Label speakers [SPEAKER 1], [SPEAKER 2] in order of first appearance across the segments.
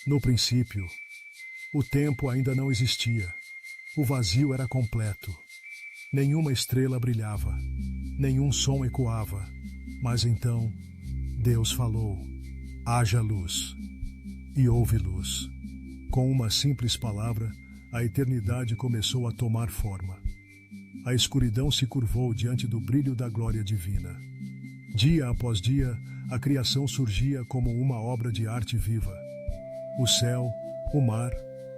[SPEAKER 1] No princípio, o tempo ainda não existia. O vazio era completo. Nenhuma estrela brilhava, nenhum som ecoava. Mas então, Deus falou: haja luz. E houve luz. Com uma simples palavra, a eternidade começou a tomar forma. A escuridão se curvou diante do brilho da glória divina. Dia após dia, a criação surgia como uma obra de arte viva. O céu, o mar,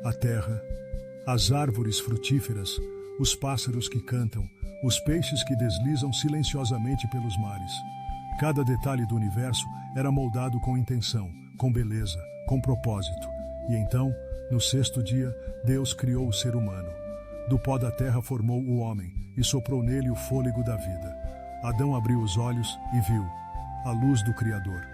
[SPEAKER 1] a terra, as árvores frutíferas, os pássaros que cantam, os peixes que deslizam silenciosamente pelos mares. Cada detalhe do universo era moldado com intenção, com beleza, com propósito. E então, no sexto dia, Deus criou o ser humano. Do pó da terra formou o homem e soprou nele o fôlego da vida. Adão abriu os olhos e viu a luz do Criador.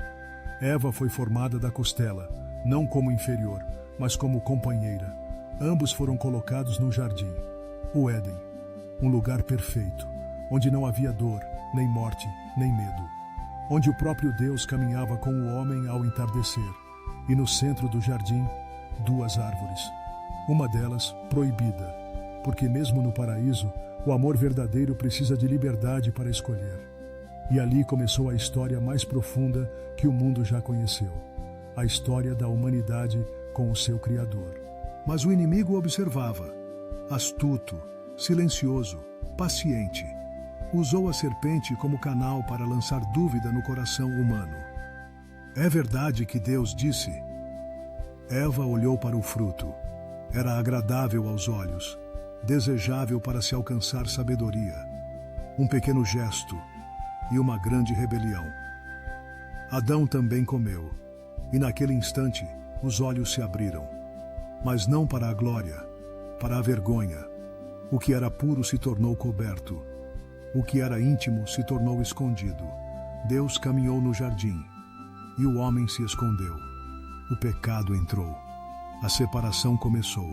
[SPEAKER 1] Eva foi formada da costela, não como inferior, mas como companheira. Ambos foram colocados no jardim, o Éden, um lugar perfeito, onde não havia dor, nem morte, nem medo. Onde o próprio Deus caminhava com o homem ao entardecer. E no centro do jardim, duas árvores. Uma delas proibida, porque mesmo no paraíso, o amor verdadeiro precisa de liberdade para escolher. E ali começou a história mais profunda que o mundo já conheceu. A história da humanidade com o seu Criador. Mas o inimigo observava. Astuto, silencioso, paciente. Usou a serpente como canal para lançar dúvida no coração humano. É verdade que Deus disse? Eva olhou para o fruto. Era agradável aos olhos, desejável para se alcançar sabedoria. Um pequeno gesto e uma grande rebelião. Adão também comeu, e naquele instante os olhos se abriram. Mas não para a glória, para a vergonha. O que era puro se tornou coberto. O que era íntimo se tornou escondido. Deus caminhou no jardim, e o homem se escondeu. O pecado entrou. A separação começou.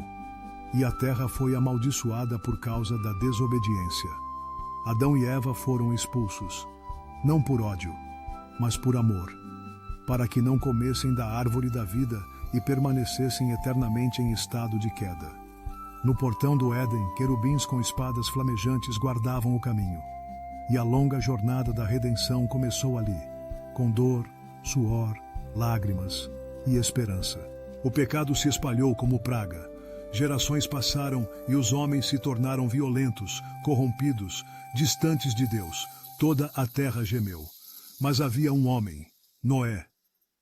[SPEAKER 1] E a terra foi amaldiçoada por causa da desobediência. Adão e Eva foram expulsos, não por ódio, mas por amor, para que não comessem da árvore da vida e permanecessem eternamente em estado de queda. No portão do Éden, querubins com espadas flamejantes guardavam o caminho. E a longa jornada da redenção começou ali, com dor, suor, lágrimas e esperança. O pecado se espalhou como praga. Gerações passaram e os homens se tornaram violentos, corrompidos, distantes de Deus. Toda a terra gemeu. Mas havia um homem, Noé,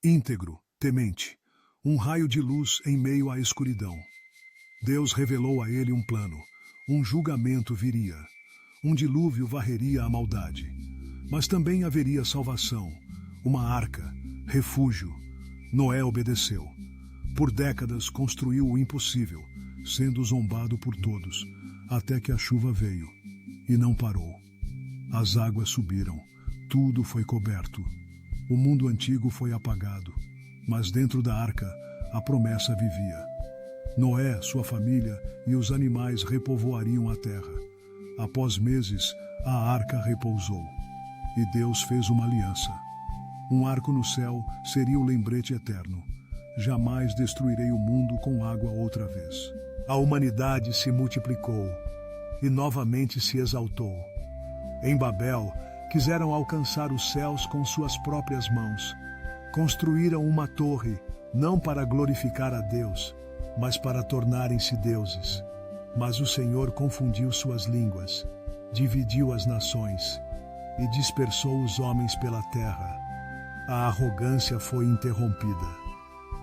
[SPEAKER 1] íntegro, temente, um raio de luz em meio à escuridão. Deus revelou a ele um plano. Um julgamento viria. Um dilúvio varreria a maldade. Mas também haveria salvação, uma arca, refúgio. Noé obedeceu. Por décadas construiu o impossível, sendo zombado por todos, até que a chuva veio e não parou. As águas subiram, tudo foi coberto. O mundo antigo foi apagado, mas dentro da arca a promessa vivia. Noé, sua família e os animais repovoariam a terra. Após meses, a arca repousou. E Deus fez uma aliança. Um arco no céu seria o lembrete eterno. Jamais destruirei o mundo com água outra vez. A humanidade se multiplicou e novamente se exaltou. Em Babel, quiseram alcançar os céus com suas próprias mãos. Construíram uma torre, não para glorificar a Deus, mas para tornarem-se deuses. Mas o Senhor confundiu suas línguas, dividiu as nações e dispersou os homens pela terra. A arrogância foi interrompida,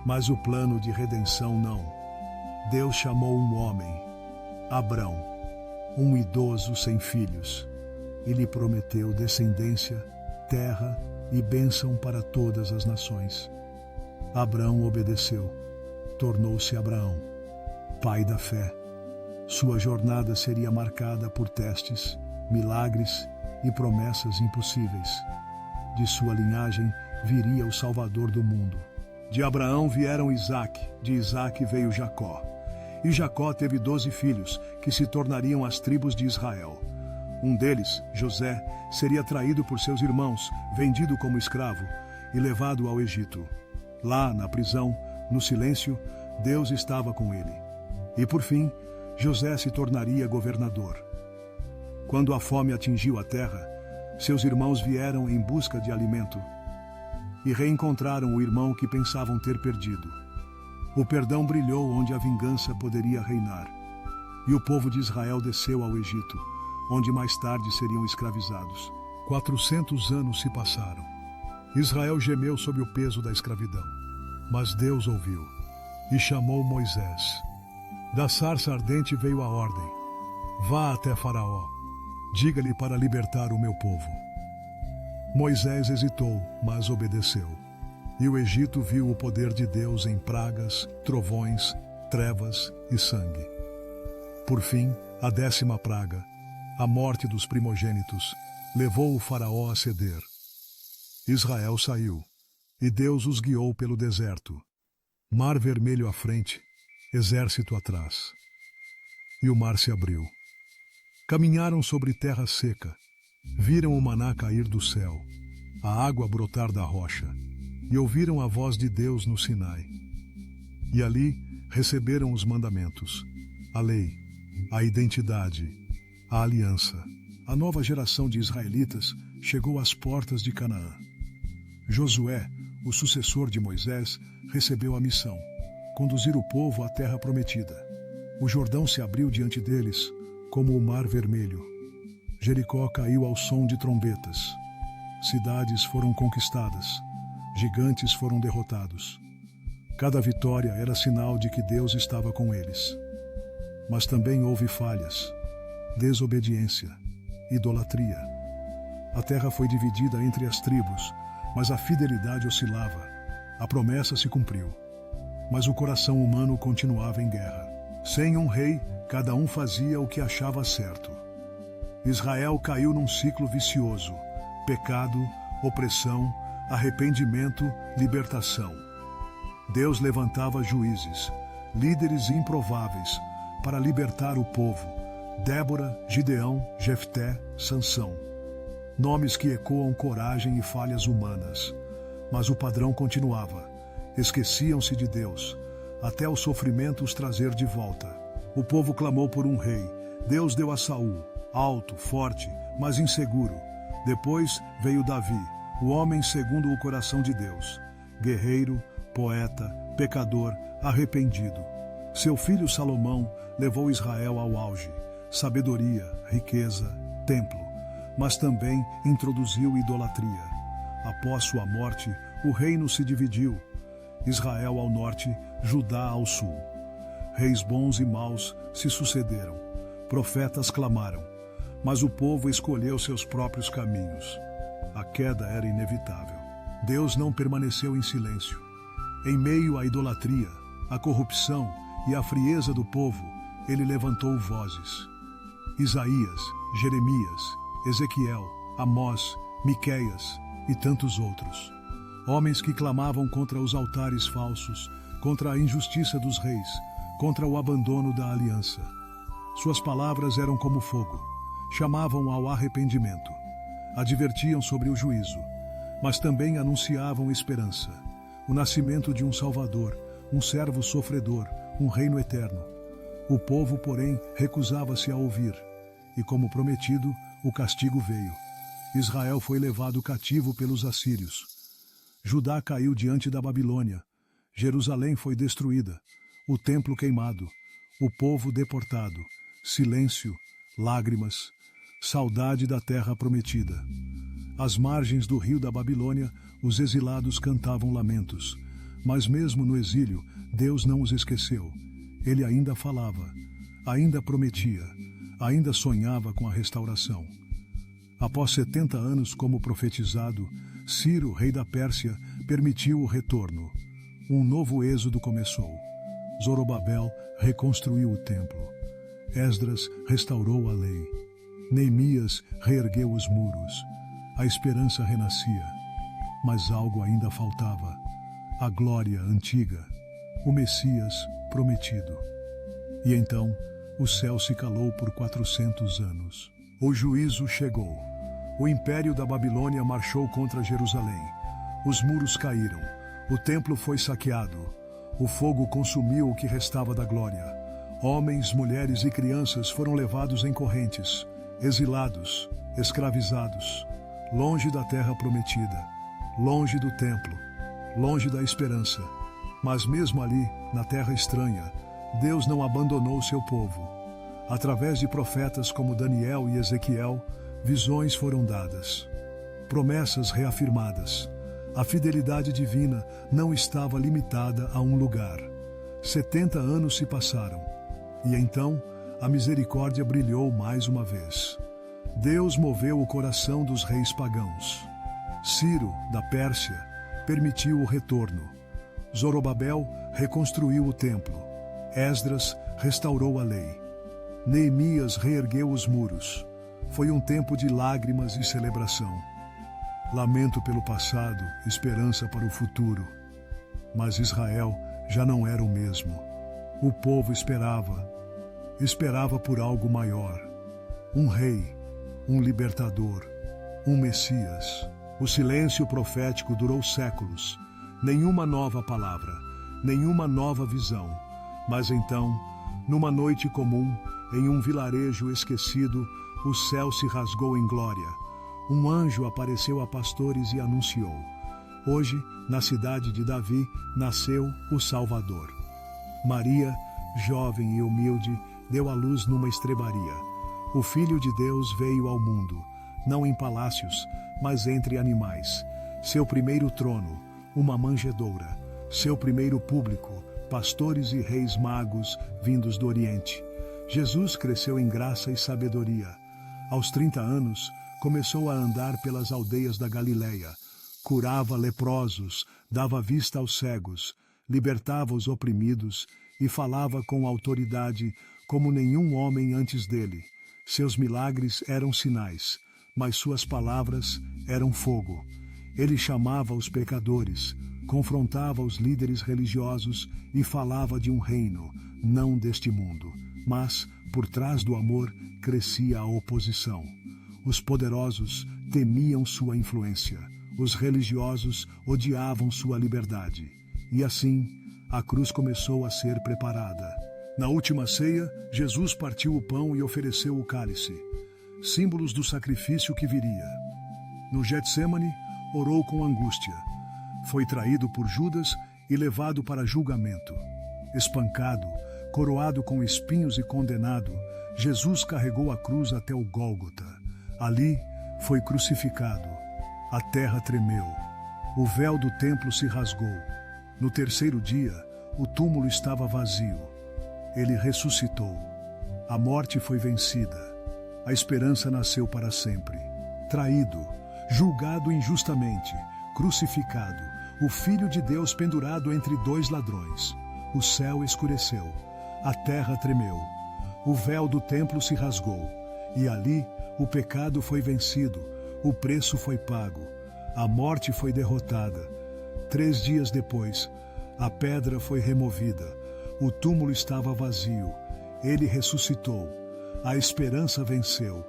[SPEAKER 1] mas o plano de redenção não. Deus chamou um homem, Abrão, um idoso sem filhos, e lhe prometeu descendência, terra e bênção para todas as nações. Abrão obedeceu, tornou-se Abraão, pai da fé. Sua jornada seria marcada por testes, milagres e promessas impossíveis. De sua linhagem viria o Salvador do mundo. De Abraão vieram Isaque, de Isaque veio Jacó. E Jacó teve 12 filhos, que se tornariam as tribos de Israel. Um deles, José, seria traído por seus irmãos, vendido como escravo e levado ao Egito. Lá, na prisão, no silêncio, Deus estava com ele. E por fim, José se tornaria governador. Quando a fome atingiu a terra, seus irmãos vieram em busca de alimento e reencontraram o irmão que pensavam ter perdido. O perdão brilhou onde a vingança poderia reinar. E o povo de Israel desceu ao Egito, onde mais tarde seriam escravizados. 400 anos se passaram. Israel gemeu sob o peso da escravidão. Mas Deus ouviu e chamou Moisés. Da sarça ardente veio a ordem: vá até Faraó, diga-lhe para libertar o meu povo. Moisés hesitou, mas obedeceu. E o Egito viu o poder de Deus em pragas, trovões, trevas e sangue. Por fim, a 10ª praga, a morte dos primogênitos, levou o Faraó a ceder. Israel saiu, e Deus os guiou pelo deserto. Mar Vermelho à frente, exército atrás. E o mar se abriu. Caminharam sobre terra seca, viram o maná cair do céu, a água brotar da rocha, e ouviram a voz de Deus no Sinai. E ali receberam os mandamentos, a lei, a identidade, a aliança. A nova geração de israelitas chegou às portas de Canaã. Josué, o sucessor de Moisés, recebeu a missão: conduzir o povo à terra prometida. O Jordão se abriu diante deles, como o Mar Vermelho. Jericó caiu ao som de trombetas. Cidades foram conquistadas. Gigantes foram derrotados. Cada vitória era sinal de que Deus estava com eles. Mas também houve falhas, desobediência, idolatria. A terra foi dividida entre as tribos, mas a fidelidade oscilava. A promessa se cumpriu. Mas o coração humano continuava em guerra. Sem um rei, cada um fazia o que achava certo. Israel caiu num ciclo vicioso: pecado, opressão, arrependimento, libertação. Deus levantava juízes, líderes improváveis, para libertar o povo: Débora, Gideão, Jefté, Sansão. Nomes que ecoam coragem e falhas humanas. Mas o padrão continuava. Esqueciam-se de Deus, até o sofrimento os trazer de volta. O povo clamou por um rei. Deus deu a Saul, alto, forte, mas inseguro. Depois veio Davi, o homem segundo o coração de Deus. Guerreiro, poeta, pecador, arrependido. Seu filho Salomão levou Israel ao auge. Sabedoria, riqueza, templo. Mas também introduziu idolatria. Após sua morte, o reino se dividiu. Israel ao norte, Judá ao sul. Reis bons e maus se sucederam. Profetas clamaram, mas o povo escolheu seus próprios caminhos. A queda era inevitável. Deus não permaneceu em silêncio. Em meio à idolatria, à corrupção e à frieza do povo, ele levantou vozes. Isaías, Jeremias, Ezequiel, Amós, Miqueias e tantos outros. Homens que clamavam contra os altares falsos, contra a injustiça dos reis, contra o abandono da aliança. Suas palavras eram como fogo, chamavam ao arrependimento, advertiam sobre o juízo, mas também anunciavam esperança, o nascimento de um Salvador, um servo sofredor, um reino eterno. O povo, porém, recusava-se a ouvir, e como prometido, o castigo veio. Israel foi levado cativo pelos assírios. Judá caiu diante da Babilônia. Jerusalém foi destruída, o templo queimado, o povo deportado, silêncio, lágrimas, saudade da terra prometida. Às margens do rio da Babilônia, os exilados cantavam lamentos, mas mesmo no exílio, Deus não os esqueceu. Ele ainda falava, ainda prometia, ainda sonhava com a restauração. Após 70 anos como profetizado, Ciro, rei da Pérsia, permitiu o retorno. Um novo êxodo começou. Zorobabel reconstruiu o templo. Esdras restaurou a lei. Neemias reergueu os muros. A esperança renascia. Mas algo ainda faltava. A glória antiga. O Messias prometido. E então, o céu se calou por 400 anos. O juízo chegou. O império da Babilônia marchou contra Jerusalém. Os muros caíram. O templo foi saqueado. O fogo consumiu o que restava da glória. Homens, mulheres e crianças foram levados em correntes, exilados, escravizados, longe da terra prometida, longe do templo, longe da esperança. Mas mesmo ali, na terra estranha, Deus não abandonou seu povo. Através de profetas como Daniel e Ezequiel, visões foram dadas, promessas reafirmadas. A fidelidade divina não estava limitada a um lugar. 70 anos se passaram, e então a misericórdia brilhou mais uma vez. Deus moveu o coração dos reis pagãos. Ciro, da Pérsia, permitiu o retorno. Zorobabel reconstruiu o templo. Esdras restaurou a lei. Neemias reergueu os muros. Foi um tempo de lágrimas e celebração. Lamento pelo passado, esperança para o futuro. Mas Israel já não era o mesmo. O povo esperava por algo maior. Um rei, um libertador, um Messias. O silêncio profético durou séculos. Nenhuma nova palavra, nenhuma nova visão. Mas então, numa noite comum, em um vilarejo esquecido, o céu se rasgou em glória. Um anjo apareceu a pastores e anunciou: hoje, na cidade de Davi, nasceu o Salvador. Maria, jovem e humilde, deu à luz numa estrebaria. O Filho de Deus veio ao mundo, não em palácios, mas entre animais. Seu primeiro trono, uma manjedoura. Seu primeiro público, pastores e reis magos vindos do Oriente. Jesus cresceu em graça e sabedoria. Aos 30 anos, começou a andar pelas aldeias da Galileia. Curava leprosos, dava vista aos cegos, libertava os oprimidos e falava com autoridade como nenhum homem antes dele. Seus milagres eram sinais, mas suas palavras eram fogo. Ele chamava os pecadores, confrontava os líderes religiosos e falava de um reino, não deste mundo. Mas, por trás do amor, crescia a oposição. Os poderosos temiam sua influência. Os religiosos odiavam sua liberdade. E assim, a cruz começou a ser preparada. Na última ceia, Jesus partiu o pão e ofereceu o cálice, símbolos do sacrifício que viria. No Getsêmani, orou com angústia. Foi traído por Judas e levado para julgamento. Espancado, coroado com espinhos e condenado, Jesus carregou a cruz até o Gólgota. Ali foi crucificado. A terra tremeu. O véu do templo se rasgou. No terceiro dia, o túmulo estava vazio. Ele ressuscitou. A morte foi vencida. A esperança nasceu para sempre. Traído, julgado injustamente, crucificado, o Filho de Deus pendurado entre dois ladrões. O céu escureceu. A terra tremeu. O véu do templo se rasgou. E ali, o pecado foi vencido. O preço foi pago. A morte foi derrotada. 3 dias depois, a pedra foi removida. O túmulo estava vazio. Ele ressuscitou. A esperança venceu.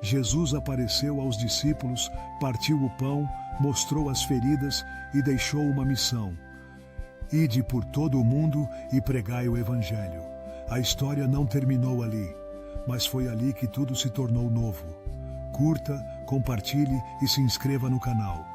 [SPEAKER 1] Jesus apareceu aos discípulos, partiu o pão, mostrou as feridas e deixou uma missão: ide por todo o mundo e pregai o Evangelho. A história não terminou ali, mas foi ali que tudo se tornou novo. Curta, compartilhe e se inscreva no canal.